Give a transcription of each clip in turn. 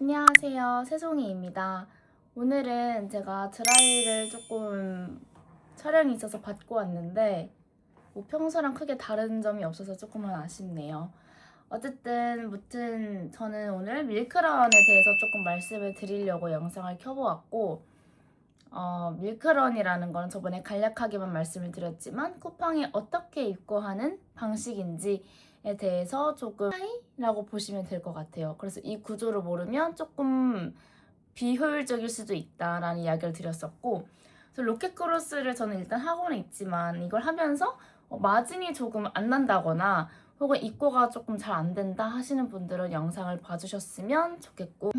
안녕하세요. 새송이입니다. 오늘은 제가 드라이를 조금 촬영이 있어서 받고 왔는데 평소랑 크게 다른 점이 없어서 조금은 아쉽네요. 어쨌든 무튼 저는 오늘 밀크런에 대해서 조금 말씀을 드리려고 영상을 켜보았고 밀크런이라는 건 저번에 간략하게만 말씀을 드렸지만 쿠팡이 어떻게 입고하는 방식인지에 대해서 조금 차이라고 보시면 될 것 같아요. 그래서 이 구조를 모르면 조금 비효율적일 수도 있다라는 이야기를 드렸었고, 그래서 로켓크로스를 저는 일단 하고는 있지만 이걸 하면서 마진이 조금 안 난다거나 혹은 입고가 조금 잘 안 된다 하시는 분들은 영상을 봐주셨으면 좋겠고,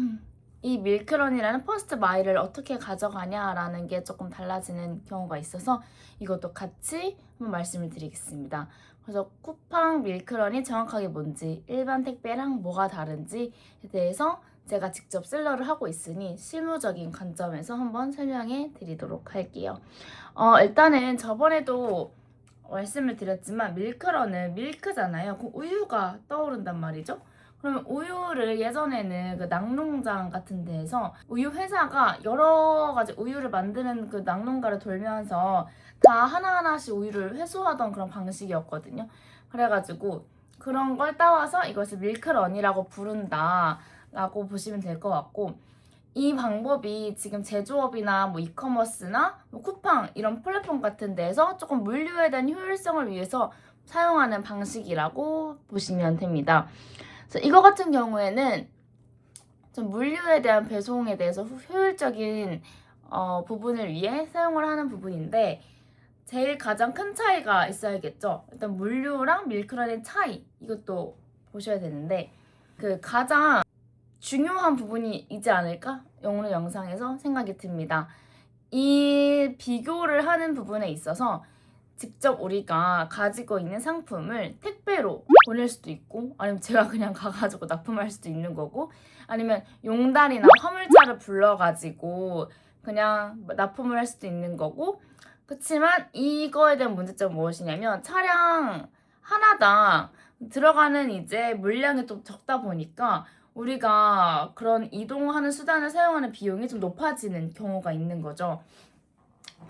이 밀크런이라는 퍼스트 마일을 어떻게 가져가냐라는 게 조금 달라지는 경우가 있어서 이것도 같이 한번 말씀을 드리겠습니다. 그래서 쿠팡 밀크런이 정확하게 뭔지, 일반 택배랑 뭐가 다른지에 대해서 제가 직접 셀러를 하고 있으니 실무적인 관점에서 한번 설명해 드리도록 할게요. 일단은 저번에도 말씀을 드렸지만 밀크런은 밀크잖아요. 그 우유가 떠오른단 말이죠. 그러면 우유를 예전에는 그 낙농장 같은 데에서 우유 회사가 여러 가지 우유를 만드는 그 낙농가를 돌면서 다 하나하나씩 우유를 회수하던 그런 방식이었거든요. 그래가지고 그런 걸 따와서 이것을 밀크런이라고 부른다라고 보시면 될 것 같고, 이 방법이 지금 제조업이나 뭐 이커머스나 뭐 쿠팡 이런 플랫폼 같은 데에서 조금 물류에 대한 효율성을 위해서 사용하는 방식이라고 보시면 됩니다. 그래서 이거 같은 경우에는 좀 물류에 대한 배송에 대해서 효율적인 부분을 위해 사용을 하는 부분인데, 제일 가장 큰 차이가 있어야겠죠. 일단 물류랑 밀크런의 차이, 이것도 보셔야 되는데, 그 가장 중요한 부분이 있지 않을까? 오늘 영상에서 생각이 듭니다. 이 비교를 하는 부분에 있어서 직접 우리가 가지고 있는 상품을 택배로 보낼 수도 있고, 아니면 제가 그냥 가가지고 납품할 수도 있는 거고, 아니면 용달이나 화물차를 불러가지고 그냥 납품을 할 수도 있는 거고. 그렇지만 이거에 대한 문제점은 무엇이냐면 차량 하나당 들어가는 이제 물량이 좀 적다 보니까 우리가 그런 이동하는 수단을 사용하는 비용이 좀 높아지는 경우가 있는 거죠.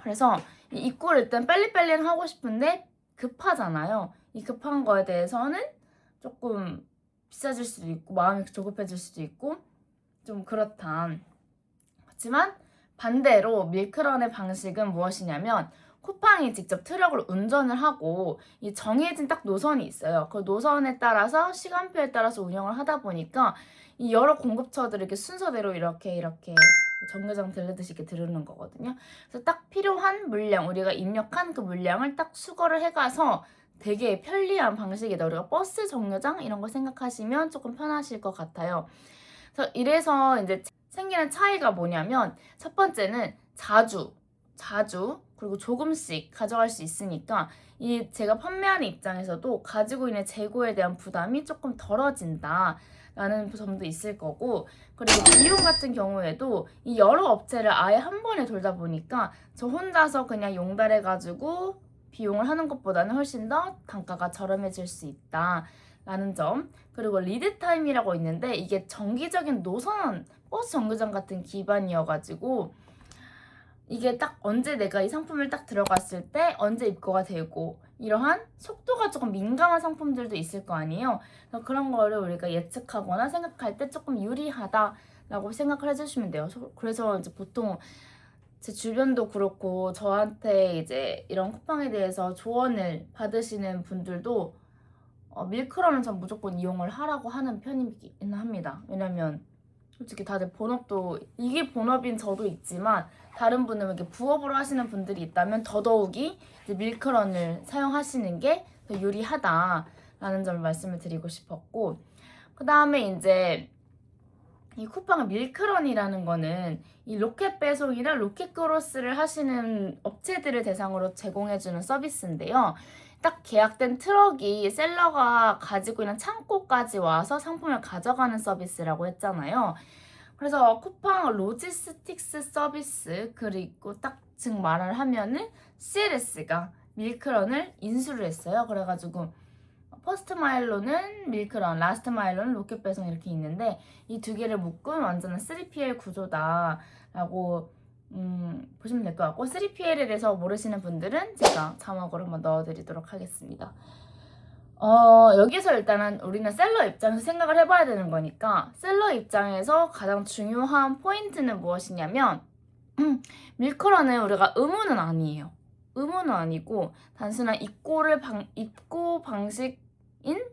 그래서 이 입구를 일단 빨리빨리 하고 싶은데 급하잖아요. 이 급한 거에 대해서는 조금 비싸질 수도 있고 마음이 조급해질 수도 있고 좀 그렇다. 그렇지만 반대로 밀크런의 방식은 무엇이냐면 쿠팡이 직접 트럭을 운전을 하고 이 정해진 딱 노선이 있어요. 그 노선에 따라서 시간표에 따라서 운영을 하다 보니까 이 여러 공급처들을 이렇게 순서대로 이렇게 정류장 들르듯이 이렇게 들르는 거거든요. 그래서 딱 필요한 물량, 우리가 입력한 그 물량을 딱 수거를 해가서 되게 편리한 방식이다. 우리가 버스 정류장 이런 거 생각하시면 조금 편하실 것 같아요. 그래서 이래서 이제 생기는 차이가 뭐냐면, 첫 번째는 자주 그리고 조금씩 가져갈 수 있으니까 이 제가 판매하는 입장에서도 가지고 있는 재고에 대한 부담이 조금 덜어진다 라는 점도 있을 거고, 그리고 비용 같은 경우에도 이 여러 업체를 아예 한 번에 돌다 보니까 저 혼자서 그냥 용달해가지고 비용을 하는 것보다는 훨씬 더 단가가 저렴해질 수 있다 라는 점. 그리고 리드 타임이라고 있는데 이게 정기적인 노선 버스 정류장 같은 기반이어가지고 이게 딱 언제 내가 이 상품을 딱 들어갔을 때 언제 입고가 되고 이러한 속도가 조금 민감한 상품들도 있을 거 아니에요. 그래서 그런 거를 우리가 예측하거나 생각할 때 조금 유리하다라고 생각을 해주시면 돼요. 그래서 이제 보통 제 주변도 그렇고 저한테 이제 이런 쿠팡에 대해서 조언을 받으시는 분들도 밀크런은 전 무조건 이용을 하라고 하는 편이긴 합니다. 왜냐면 솔직히 다들 본업도, 이게 본업인 저도 있지만 다른 분은 이렇게 부업으로 하시는 분들이 있다면 더더욱이 이제 밀크런을 사용하시는 게 더 유리하다라는 점을 말씀을 드리고 싶었고, 그 다음에 이제 이 쿠팡 밀크런이라는 거는 이 로켓 배송이나 로켓 크로스를 하시는 업체들을 대상으로 제공해주는 서비스인데요. 딱 계약된 트럭이 셀러가 가지고 있는 창고까지 와서 상품을 가져가는 서비스라고 했잖아요. 그래서 쿠팡 로지스틱스 서비스, 그리고 딱 즉 말을 하면은 CLS가 밀크런을 인수를 했어요. 그래가지고 퍼스트 마일로는 밀크런, 라스트 마일로는 로켓 배송 이렇게 있는데 이 두 개를 묶은 완전한 3PL 구조다라고 보시면 될 것 같고, 3PL에 대해서 모르시는 분들은 제가 자막으로 한번 넣어드리도록 하겠습니다. 여기서 일단은 우리는 셀러 입장에서 생각을 해봐야 되는 거니까, 셀러 입장에서 가장 중요한 포인트는 무엇이냐면 밀크런은 우리가 의무는 아니에요. 의무는 아니고 단순한 입고 방식인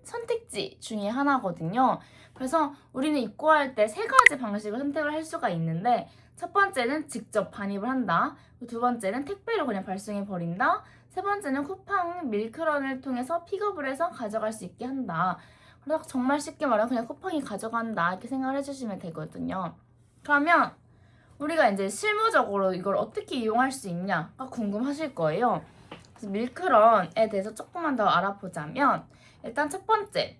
선택지 중에 하나거든요. 그래서 우리는 입고할 때 세 가지 방식을 선택을 할 수가 있는데, 첫 번째는 직접 반입을 한다. 두 번째는 택배로 그냥 발송해 버린다. 세 번째는 쿠팡 밀크런을 통해서 픽업을 해서 가져갈 수 있게 한다. 그래서 정말 쉽게 말하면 그냥 쿠팡이 가져간다 이렇게 생각을 해주시면 되거든요. 그러면 우리가 이제 실무적으로 이걸 어떻게 이용할 수 있냐가 궁금하실 거예요. 그래서 밀크런에 대해서 조금만 더 알아보자면, 일단 첫 번째,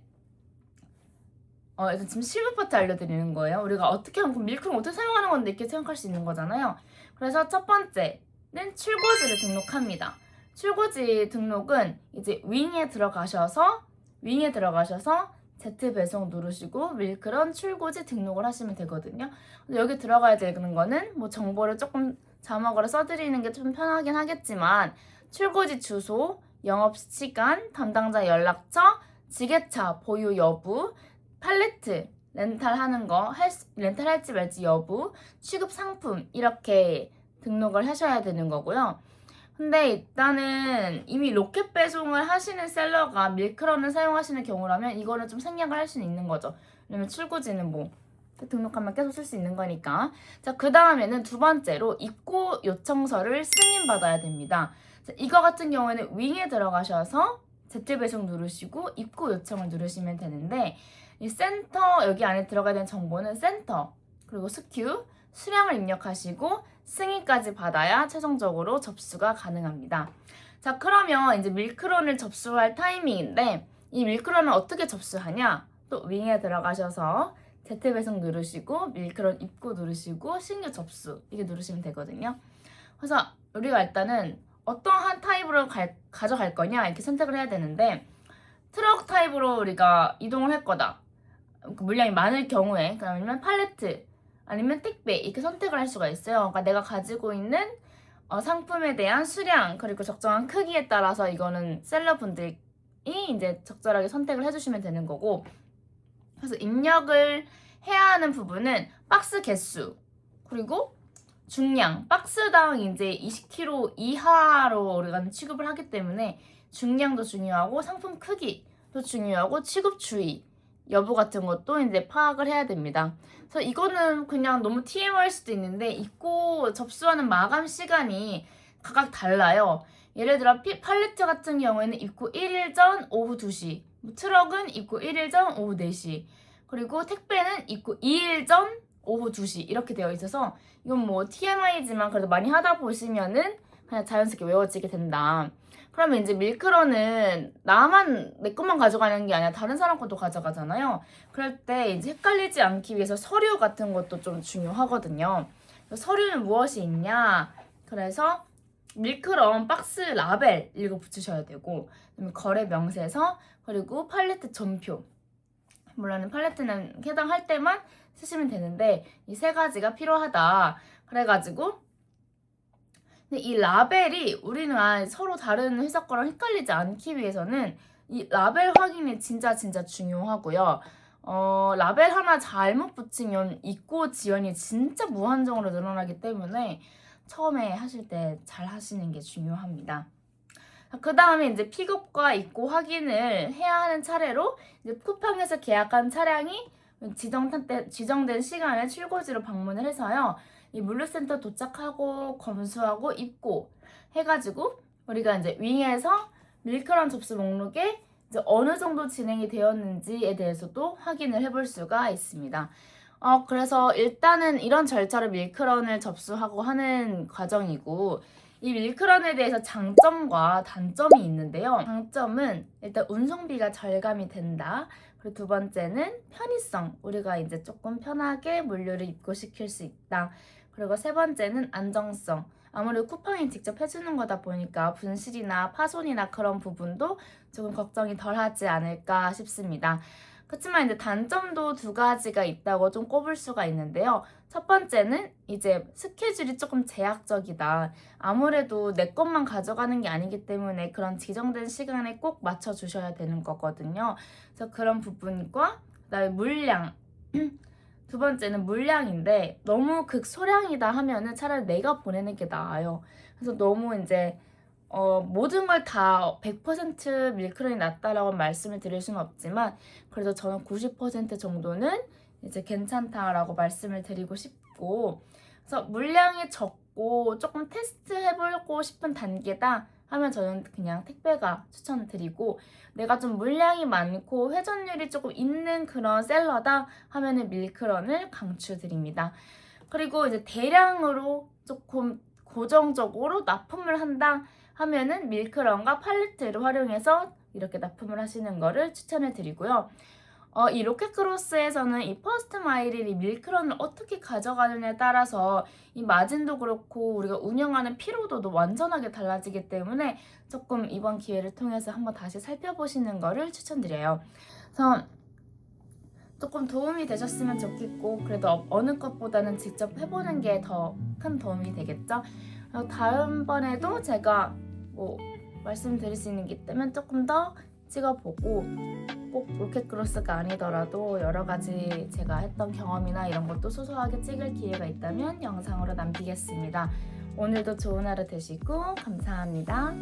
일단 지금 실무 파트 알려드리는 거예요. 우리가 어떻게 하면 밀크런 어떻게 사용하는 건데 이렇게 생각할 수 있는 거잖아요. 그래서 첫 번째는 출고지를 등록합니다. 출고지 등록은 이제 윙에 들어가셔서 Z 배송 누르시고 밀크런 출고지 등록을 하시면 되거든요. 여기 들어가야 되는 거는 뭐 정보를 조금 자막으로 써드리는 게 좀 편하긴 하겠지만, 출고지 주소, 영업시간, 담당자 연락처, 지게차 보유 여부, 팔레트 렌탈하는 거, 렌탈할지 말지 여부, 취급 상품 이렇게 등록을 하셔야 되는 거고요. 근데 일단은 이미 로켓 배송을 하시는 셀러가 밀크런을 사용하시는 경우라면 이거는 좀 생략을 할 수는 있는 거죠. 왜냐면 출고지는 뭐 등록하면 계속 쓸 수 있는 거니까. 자, 그 다음에는 두 번째로 입고 요청서를 승인받아야 됩니다. 자, 이거 같은 경우에는 윙에 들어가셔서 Z 배송 누르시고 입고 요청을 누르시면 되는데, 이 센터 여기 안에 들어가야 되는 정보는 센터, 그리고 스큐, 수량을 입력하시고 승인까지 받아야 최종적으로 접수가 가능합니다. 자, 그러면 이제 밀크런을 접수할 타이밍인데, 이 밀크런을 어떻게 접수하냐? 또 윙에 들어가셔서 Z 배송 누르시고 밀크런 입고 누르시고 신규 접수 이게 누르시면 되거든요. 그래서 우리가 일단은 어떠한 타입으로 가져갈 거냐 이렇게 선택을 해야 되는데, 트럭 타입으로 우리가 이동을 할 거다, 물량이 많을 경우에, 그러면 팔레트 아니면 택배 이렇게 선택을 할 수가 있어요. 그러니까 내가 가지고 있는 상품에 대한 수량 그리고 적정한 크기에 따라서 이거는 셀러분들이 이제 적절하게 선택을 해주시면 되는 거고, 그래서 입력을 해야 하는 부분은 박스 개수, 그리고 중량, 박스당 이제 20kg 이하로 우리가 취급을 하기 때문에 중량도 중요하고 상품 크기도 중요하고 취급 주의 여부 같은 것도 이제 파악을 해야 됩니다. 그래서 이거는 그냥 너무 TMI일 수도 있는데 입고 접수하는 마감 시간이 각각 달라요. 예를 들어 팔레트 같은 경우에는 입고 1일 전 오후 2시, 트럭은 입고 1일 전 오후 4시, 그리고 택배는 입고 2일 전 오후 2시 이렇게 되어 있어서 이건 뭐 TMI지만 그래도 많이 하다 보시면은 그냥 자연스럽게 외워지게 된다. 그러면 이제 밀크런은 내 것만 가져가는 게 아니라 다른 사람 것도 가져가잖아요. 그럴 때 이제 헷갈리지 않기 위해서 서류 같은 것도 좀 중요하거든요. 서류는 무엇이 있냐? 그래서 밀크런 박스 라벨 이거 붙이셔야 되고, 그다음에 거래 명세서, 그리고 팔레트 전표. 물론 팔레트는 해당할 때만 쓰시면 되는데 이 세 가지가 필요하다. 그래가지고 근데 이 라벨이 우리는 서로 다른 회사 거랑 헷갈리지 않기 위해서는 이 라벨 확인이 진짜 중요하고요. 라벨 하나 잘못 붙이면 입고 지연이 진짜 무한정으로 늘어나기 때문에 처음에 하실 때 잘 하시는 게 중요합니다. 그 다음에 이제 픽업과 입고 확인을 해야 하는 차례로 이제 쿠팡에서 계약한 차량이 지정된 시간에 출고지로 방문을 해서요, 이 물류센터 도착하고 검수하고 입고 해가지고 우리가 이제 윙에서 밀크런 접수 목록에 이제 어느 정도 진행이 되었는지에 대해서도 확인을 해볼 수가 있습니다. 그래서 일단은 이런 절차로 밀크런을 접수하고 하는 과정이고, 이 밀크런에 대해서 장점과 단점이 있는데요. 장점은 일단 운송비가 절감이 된다. 그리고 두 번째는 편의성. 우리가 이제 조금 편하게 물류를 입고시킬 수 있다. 그리고 세 번째는 안정성. 아무래도 쿠팡이 직접 해주는 거다 보니까 분실이나 파손이나 그런 부분도 조금 걱정이 덜하지 않을까 싶습니다. 그렇지만 이제 단점도 두 가지가 있다고 좀 꼽을 수가 있는데요. 첫 번째는 이제 스케줄이 조금 제약적이다. 아무래도 내 것만 가져가는 게 아니기 때문에 그런 지정된 시간에 꼭 맞춰주셔야 되는 거거든요. 그래서 그런 부분과 그다음에 물량. 두 번째는 물량인데 너무 극소량이다 하면은 차라리 내가 보내는 게 나아요. 그래서 너무 이제 모든 걸 다 100% 밀크런이 낫다라고 말씀을 드릴 수는 없지만 그래도 저는 90% 정도는 이제 괜찮다라고 말씀을 드리고 싶고, 그래서 물량이 적고 조금 테스트 해보고 싶은 단계다 하면 저는 그냥 택배가 추천드리고, 내가 좀 물량이 많고 회전율이 조금 있는 그런 셀러다 하면은 밀크런을 강추드립니다. 그리고 이제 대량으로 조금 고정적으로 납품을 한다 하면은 밀크런과 팔레트를 활용해서 이렇게 납품을 하시는 거를 추천을 드리고요. 이 로켓크로스에서는 이 퍼스트 마일이 밀크런을 어떻게 가져가느냐에 따라서 이 마진도 그렇고 우리가 운영하는 피로도도 완전하게 달라지기 때문에 조금 이번 기회를 통해서 한번 다시 살펴보시는 거를 추천드려요. 그래서 조금 도움이 되셨으면 좋겠고, 그래도 어느 것보다는 직접 해보는 게 더 큰 도움이 되겠죠. 다음번에도 제가 뭐 말씀드릴 수 있는 게 있다면 조금 더 찍어보고, 꼭 로켓크로스가 아니더라도 여러 가지 제가 했던 경험이나 이런 것도 소소하게 찍을 기회가 있다면 영상으로 남기겠습니다. 오늘도 좋은 하루 되시고 감사합니다.